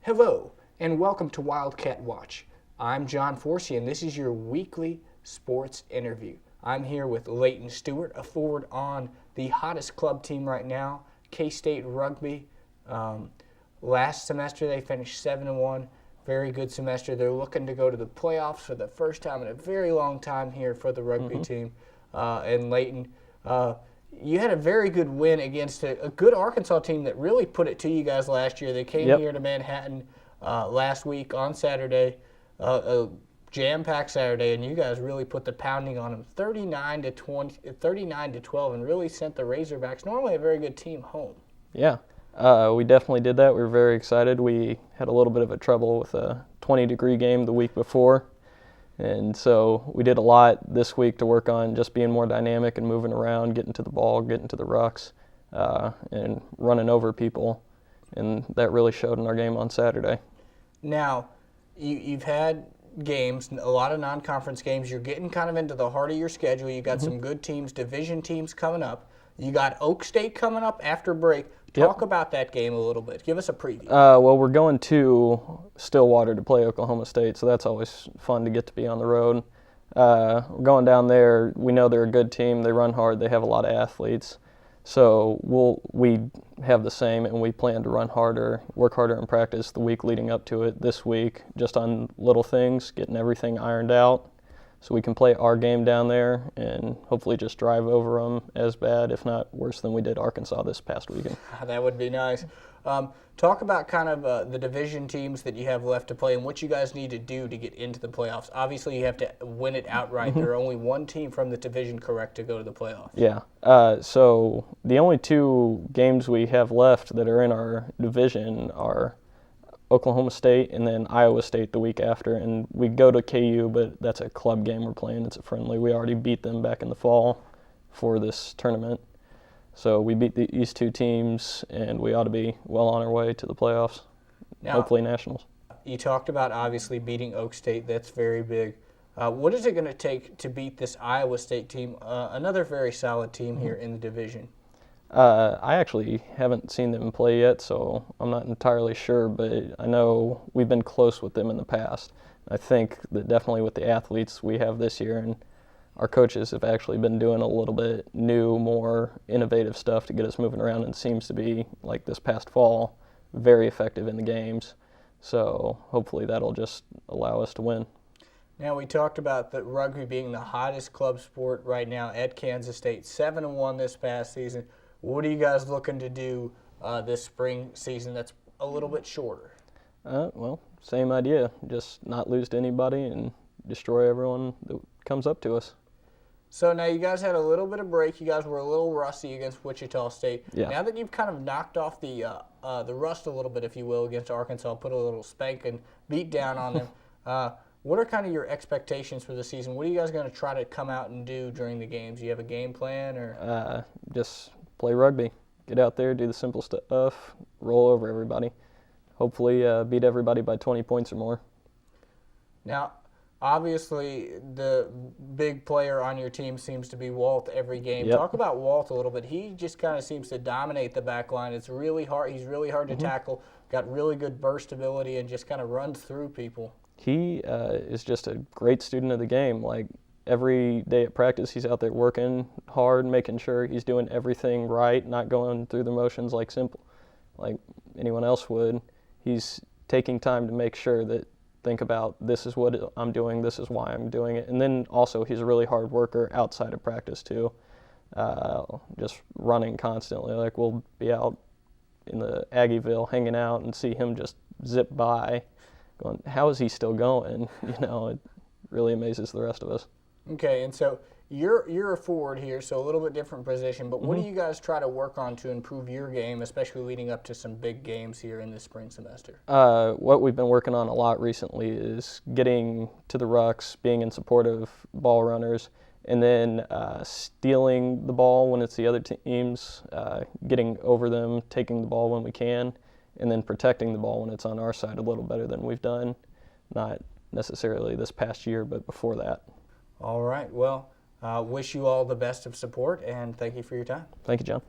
Hello, and welcome to Wildcat Watch. I'm John Forsee, and this is your weekly sports interview. I'm here with Leighton Stuart, a forward on the hottest club team right now, K-State Rugby. Last semester they finished 7-1, very good semester. They're looking to go to the playoffs for the first time in a very long time here for the rugby team. And Leighton, you had a very good win against a good Arkansas team that really put it to you guys last year. They came here to Manhattan last week on Saturday, a jam-packed Saturday, and you guys really put the pounding on them, 39-12, and really sent the Razorbacks, normally a very good team, home. Yeah, we definitely did that. We were very excited. We had a little bit of a trouble with a 20-degree game the week before. And so we did a lot this week to work on just being more dynamic and moving around, getting to the ball, getting to the rucks, and running over people. And that really showed in our game on Saturday. Now, you've had games, a lot of non-conference games. You're getting kind of into the heart of your schedule. You got some good teams, division teams coming up. You got Oak State coming up after break. Talk about that game a little bit. Give us a preview. Well, we're going to Stillwater to play Oklahoma State, so that's always fun to get to be on the road. We're going down there. We know they're a good team. They run hard. They have a lot of athletes. So we have the same, and we plan to run harder, work harder in practice the week leading up to it this week, just on little things, getting everything ironed out, so we can play our game down there and hopefully just drive over them as bad, if not worse than we did Arkansas this past weekend. That would be nice. Talk about kind of the division teams that you have left to play and what you guys need to do to get into the playoffs. Obviously, you have to win it outright. There are only one team from the division, correct, to go to the playoffs. Yeah. So the only two games we have left that are in our division are Oklahoma State and then Iowa State the week after. And we go to KU, but that's a club game we're playing. It's a friendly. We already beat them back in the fall for this tournament. So we beat these two teams, and we ought to be well on our way to the playoffs, hopefully nationals. You talked about obviously beating Oak State. That's very big. What is it going to take to beat this Iowa State team, another very solid team here in the division? I actually haven't seen them play yet, so I'm not entirely sure, but I know we've been close with them in the past. I think that definitely with the athletes we have this year, and our coaches have actually been doing a little bit new, more innovative stuff to get us moving around, and seems to be, like this past fall, very effective in the games. So hopefully that'll just allow us to win. Now, we talked about the rugby being the hottest club sport right now at Kansas State, 7-1 this past season. What are you guys looking to do this spring season that's a little bit shorter? Well, same idea, just not lose to anybody and destroy everyone that comes up to us. So now you guys had a little bit of break. You guys were a little rusty against Wichita State. Yeah. Now that you've kind of knocked off the rust a little bit, if you will, against Arkansas, put a little spank and beat down on them, what are kind of your expectations for the season? What are you guys going to try to come out and do during the games? Do you have a game plan? Or just play rugby. Get out there, do the simple stuff, roll over everybody. Hopefully beat everybody by 20 points or more. Now, obviously, the big player on your team seems to be Walt every game. Yep. Talk about Walt a little bit. He just kind of seems to dominate the back line. It's really hard. He's really hard to tackle, got really good burst ability, and just kind of runs through people. He is just a great student of the game. Like, every day at practice, he's out there working hard, making sure he's doing everything right, not going through the motions like anyone else would. He's taking time to make sure that think about, this is what I'm doing, this is why I'm doing it. And then also he's a really hard worker outside of practice too, just running constantly. Like, we'll be out in the Aggieville hanging out and see him just zip by going, how is he still going? You know, it really amazes the rest of us. Okay, and so you're a forward here, so a little bit different position, but what do you guys try to work on to improve your game, especially leading up to some big games here in the spring semester? What we've been working on a lot recently is getting to the rucks, being in support of ball runners, and then stealing the ball when it's the other teams, getting over them, taking the ball when we can, and then protecting the ball when it's on our side a little better than we've done, not necessarily this past year, but before that. All right, well, wish you all the best of support, and thank you for your time. Thank you, John.